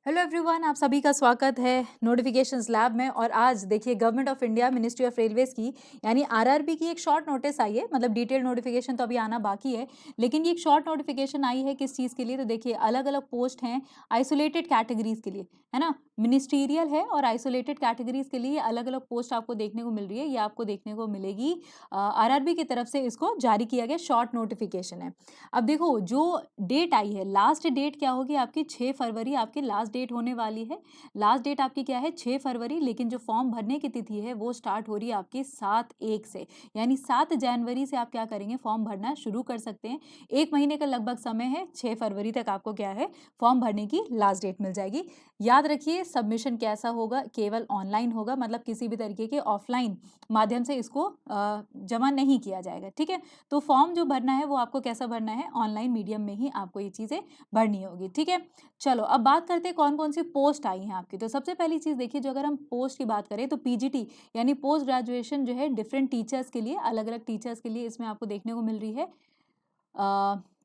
Hello everyone, आप सभी का स्वागत है नोटिफिकेशंस लैब में। और आज देखिए government of India ministry of railways की यानी आरआरबी की एक शॉर्ट नोटिस आई है। मतलब डिटेल नोटिफिकेशन तो अभी आना बाकी है, लेकिन ये एक शॉर्ट नोटिफिकेशन आई है किस चीज़ के लिए। तो देखिए अलग अलग पोस्ट हैं आइसोलेटेड कैटेगरीज के लिए, है ना। मिनिस्ट्रियल है और आइसोलेटेड कैटेगरीज के लिए अलग अलग पोस्ट आपको देखने को मिल रही है। ये आपको देखने को मिलेगी आरआरबी की तरफ से इसको जारी किया गया शॉर्ट नोटिफिकेशन है। अब देखो जो डेट आई है, लास्ट डेट क्या होगी आपकी 6 फरवरी आपकी लास्ट डेट होने वाली है। लास्ट डेट आपकी क्या है 6 फरवरी, लेकिन जो फॉर्म भरने की तिथि है वो स्टार्ट हो रही है आपकी 7/1 से, यानी 7 जनवरी से आप क्या करेंगे फॉर्म भरना शुरू कर सकते हैं। 1 महीने का लगभग समय है, 6 फरवरी तक आपको क्या है फॉर्म भरने की लास्ट डेट मिल जाएगी। याद रखिए सबमिशन कैसा होगा, केवल ऑनलाइन होगा, मतलब किसी भी तरीके के ऑफलाइन माध्यम से इसको जमा नहीं किया जाएगा, ठीक है। तो फॉर्म जो भरना है वो आपको कैसा भरना है, ऑनलाइन मीडियम में ही आपको ये चीज़ें भरनी होगी, ठीक है। चलो अब बात करते हैं कौन कौन सी पोस्ट आई हैं आपकी। तो सबसे पहली चीज़ देखिए, जो अगर हम पोस्ट की बात करें तो पीजीटी यानी पोस्ट ग्रेजुएशन जो है डिफरेंट टीचर्स के लिए, अलग अलग टीचर्स के लिए इसमें आपको देखने को मिल रही है।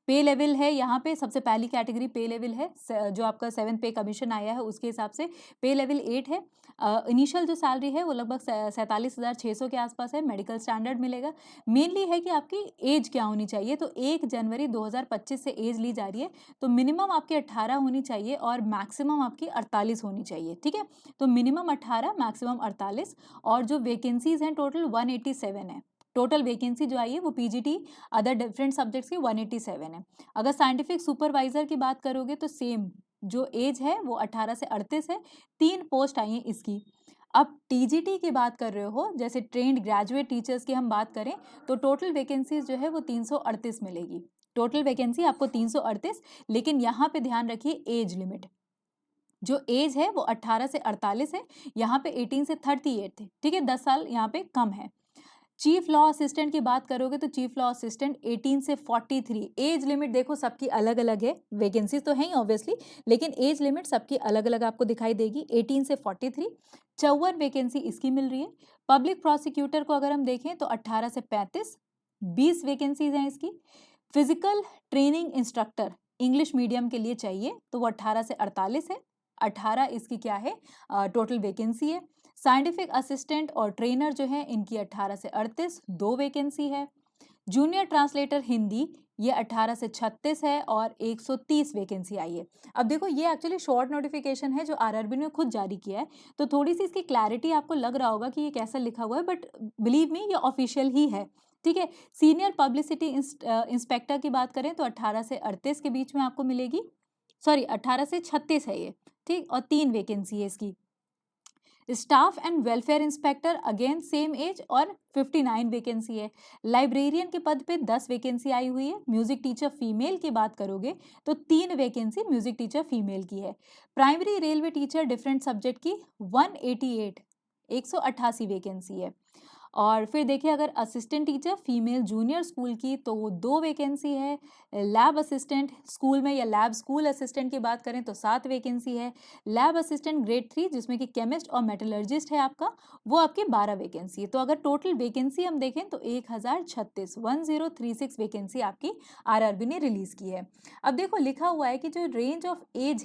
पे लेवल है यहाँ पे, सबसे पहली कैटेगरी पे लेवल है, जो आपका 7th पे कमीशन आया है उसके हिसाब से पे लेवल 8 है। इनिशियल जो सैलरी है वो लगभग 47,600 के आसपास है। मेडिकल स्टैंडर्ड मिलेगा। मेनली है कि आपकी एज क्या होनी चाहिए, तो 1 जनवरी 2025 से एज ली जा रही है। तो मिनिमम आपकी 18 होनी चाहिए और मैक्सिमम आपकी 48 होनी चाहिए, ठीक है। तो मिनिमम 18 मैक्सिमम 48। और जो वैकेंसीज हैं टोटल 187 है। टोटल वैकेंसी जो आई है वो पीजीटी अदर डिफरेंट सब्जेक्ट्स की 187 है। अगर साइंटिफिक सुपरवाइजर की बात करोगे तो सेम जो एज है वो 18 से 38 है। 3 पोस्ट आई हैं इसकी। अब टीजीटी की बात कर रहे हो, जैसे ट्रेंड ग्रेजुएट टीचर्स की हम बात करें तो टोटल वैकेंसीज जो है वो 338 मिलेगी। टोटल वैकेंसी आपको 338, लेकिन यहाँ पे ध्यान रखिए एज लिमिट, जो एज है वो 18 से 48 है। यहाँ पे 18 से 38 थे, ठीक है, 10 साल यहाँ पे कम है। चीफ लॉ असिस्टेंट की बात करोगे तो चीफ लॉ असिस्टेंट 18 से 43। एज लिमिट देखो सबकी अलग अलग है, वैकेंसीज तो है ही ऑब्वियसली, लेकिन एज लिमिट सबकी अलग अलग आपको दिखाई देगी। 18 से 43 54 वैकेंसी इसकी मिल रही है। पब्लिक प्रोसिक्यूटर को अगर हम देखें तो 18 से 35 20 वैकेंसीज हैं इसकी। Physical training instructor English medium के लिए चाहिए तो वो 18 से 48 है। 18 इसकी क्या है टोटल वैकेंसी है। साइंटिफिक असिस्टेंट और ट्रेनर जो है इनकी 18 से 38 2 वैकेंसी है। जूनियर ट्रांसलेटर हिंदी ये 18 से 36 है और 130 वैकेंसी आई है। अब देखो ये एक्चुअली शॉर्ट नोटिफिकेशन है जो आरआरबी ने खुद जारी किया है, तो थोड़ी सी इसकी क्लैरिटी आपको लग रहा होगा कि ये कैसा लिखा हुआ है, बट बिलीव मी ये ऑफिशियल ही है, ठीक है। सीनियर पब्लिसिटी इंस्पेक्टर की बात करें तो 18 से 38 के बीच में आपको मिलेगी, सॉरी 18 से 36 है ये, ठीक, और 3 वैकेंसी है इसकी। Staff and welfare inspector again same age और 59 वैकेंसी है। लाइब्रेरियन के पद पे 10 वैकेंसी आई हुई है। म्यूजिक टीचर फीमेल की बात करोगे तो 3 वैकेंसी म्यूजिक टीचर फीमेल की है। Primary railway teacher different subject की 188 188 वैकेंसी है। और फिर देखिए अगर assistant teacher female junior school की तो वो 2 वैकेंसी है। लैब असिस्टेंट स्कूल में या लैब स्कूल असिस्टेंट की बात करें तो 7 वैकेंसी है। लैब असिस्टेंट ग्रेड 3 जिसमें कि केमिस्ट और मेटलर्जिस्ट है आपका, वो आपकी 12 वैकेंसी है। तो अगर टोटल वैकेंसी हम देखें तो 1036 वैकेंसी आपकी आरआरबी ने रिलीज की है। अब देखो लिखा हुआ है कि जो रेंज ऑफ एज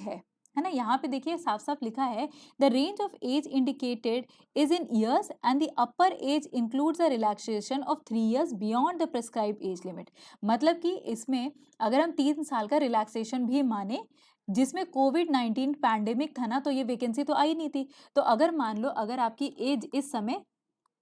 है ना, यहाँ पे देखिए साफ साफ लिखा है the range of age indicated is in years and the upper age includes a relaxation of 3 years beyond the prescribed age limit। मतलब कि इसमें अगर हम 3 साल का रिलैक्सेशन भी माने, जिसमें कोविड-19 पैंडेमिक था ना, तो ये वैकेंसी तो आई नहीं थी। तो अगर मान लो अगर आपकी एज इस समय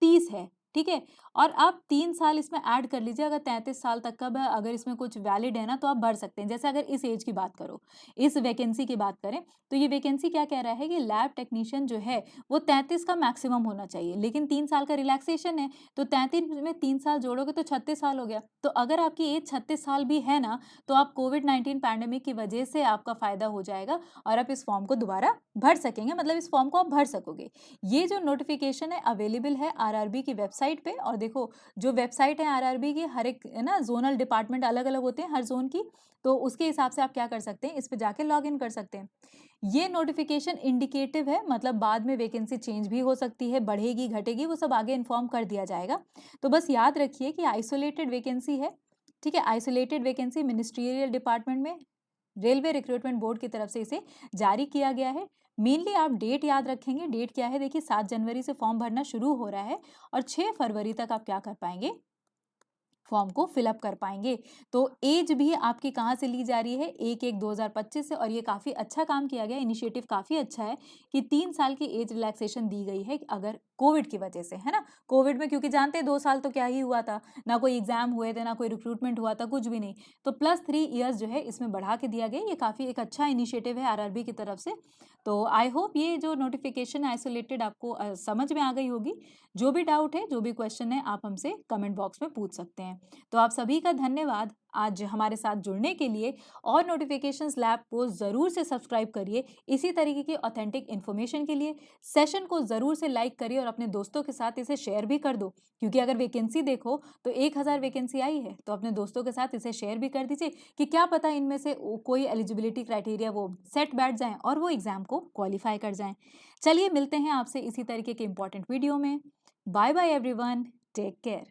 30 है, ठीक है, और आप 3 साल इसमें ऐड कर लीजिए, अगर 33 साल तक का अगर इसमें कुछ वैलिड है ना तो आप भर सकते हैं। जैसे अगर इस एज की बात करो, इस वैकेंसी की बात करें तो ये वैकेंसी क्या कह रहा है कि लैब टेक्नीशियन जो है वो 33 का मैक्सिमम होना चाहिए, लेकिन 3 साल का रिलैक्सेशन है तो 33 में 3 साल जोड़ोगे तो 36 साल हो गया। तो अगर आपकी एज 36 साल भी है ना तो आप कोविड-19 पैंडेमिक की वजह से आपका फायदा हो जाएगा और आप इस फॉर्म को दोबारा भर सकेंगे, मतलब इस फॉर्म को आप भर सकोगे। ये जो नोटिफिकेशन है अवेलेबल है आरआरबी की वेबसाइट पे। और देखो जो वेबसाइट है आरआरबी की, हर एक है ना जोनल डिपार्टमेंट अलग अलग होते हैं हर जोन की, तो उसके हिसाब से आप क्या कर सकते हैं, इस पे जाके लॉग इन कर सकते हैं। ये नोटिफिकेशन इंडिकेटिव है, मतलब बाद में वैकेंसी चेंज भी हो सकती है, बढ़ेगी घटेगी, वो सब आगे इन्फॉर्म कर दिया जाएगा। तो बस याद रखिए कि आइसोलेटेड वैकेंसी है, ठीक है, आइसोलेटेड वैकेंसी मिनिस्ट्रियल डिपार्टमेंट में रेलवे रिक्रूटमेंट बोर्ड की तरफ से इसे जारी किया गया है। मेनली आप डेट याद रखेंगे। डेट क्या है, देखिए 7 जनवरी से फॉर्म भरना शुरू हो रहा है और 6 फरवरी तक आप क्या कर पाएंगे, फॉर्म को फिलअप कर पाएंगे। तो एज भी आपकी कहाँ से ली जा रही है, 1/1/2025 से। और ये काफ़ी अच्छा काम किया गया, इनिशिएटिव काफ़ी अच्छा है कि 3 साल की एज रिलैक्सेशन दी गई है अगर कोविड की वजह से, है ना। कोविड में क्योंकि जानते हैं 2 साल तो क्या ही हुआ था, ना कोई एग्जाम हुए थे, ना कोई रिक्रूटमेंट हुआ था, कुछ भी नहीं। तो +3 ईयर्स जो है इसमें बढ़ा के दिया गया। ये काफ़ी एक अच्छा इनिशिएटिव है आरआरबी की तरफ से। तो आई होप ये जो नोटिफिकेशन आइसोलेटेड आपको समझ में आ गई होगी। जो भी डाउट है, जो भी क्वेश्चन है, आप हमसे कमेंट बॉक्स में पूछ सकते हैं। तो आप सभी का धन्यवाद आज हमारे साथ जुड़ने के लिए। और नोटिफिकेशंस लैब को ज़रूर से सब्सक्राइब करिए इसी तरीके की ऑथेंटिक इन्फॉर्मेशन के लिए। सेशन को ज़रूर से लाइक करिए और अपने दोस्तों के साथ इसे शेयर भी कर दो, क्योंकि अगर वैकेंसी देखो तो 1000 वैकेंसी आई है, तो अपने दोस्तों के साथ इसे शेयर भी कर दीजिए कि क्या पता इनमें से कोई एलिजिबिलिटी क्राइटेरिया वो सेट बैठ जाएं और वो एग्ज़ाम को क्वालिफाई कर जाएं। चलिए मिलते हैं आपसे इसी तरीके के इंपॉर्टेंट वीडियो में। Bye bye everyone, take care.